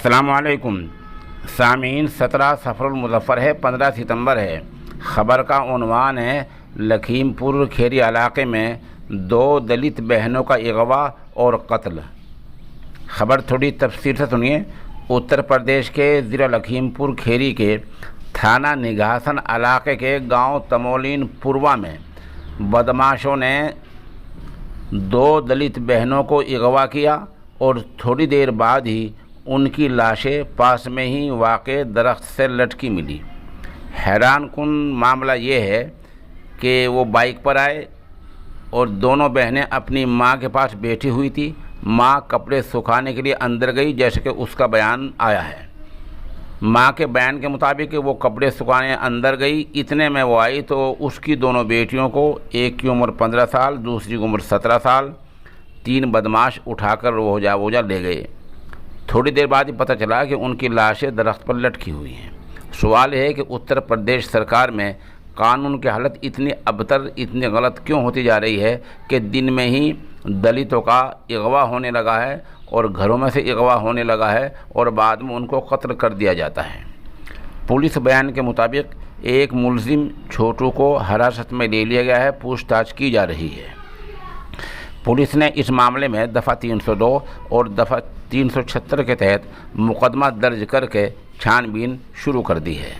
अस्सलामुअलैकुम सामीन। 17 सफ़रुल मुज़फ़्फ़र है, 15 सितंबर है। ख़बर का उन्वान है लखीमपुर खेरी इलाके में 2 दलित बहनों का अगवा और कत्ल। ख़बर थोड़ी तफसील से सुनिए। उत्तर प्रदेश के ज़िला लखीमपुर खेरी के थाना निघासन इलाके के गांव तमोलीन पुरवा में बदमाशों ने 2 दलित बहनों को अगवा किया और थोड़ी देर बाद ही उनकी लाशें पास में ही वाक़े दरख्त से लटकी मिली। हैरानकुन मामला ये है कि वो बाइक पर आए और दोनों बहनें अपनी माँ के पास बैठी हुई थी। माँ कपड़े सुखाने के लिए अंदर गई, जैसे कि उसका बयान आया है। माँ के बयान के मुताबिक वो कपड़े सुखाने अंदर गई। इतने में वो आई तो उसकी दोनों बेटियों को, एक की उम्र 15 साल, दूसरी की उम्र 17 साल, 3 बदमाश उठाकर वोजा ले गए। थोड़ी देर बाद ही पता चला कि उनकी लाशें दरख्त पर लटकी हुई हैं। सवाल है कि उत्तर प्रदेश सरकार में कानून की हालत इतनी अबतर, इतनी गलत क्यों होती जा रही है कि दिन में ही दलितों का अगवा होने लगा है और घरों में से अगवा होने लगा है और बाद में उनको कत्ल कर दिया जाता है। पुलिस बयान के मुताबिक एक मुलजिम छोटू को हिरासत में ले लिया गया है, पूछताछ की जा रही है। पुलिस ने इस मामले में दफ़ा 302 और दफ़ा 376 के तहत मुकदमा दर्ज करके छानबीन शुरू कर दी है।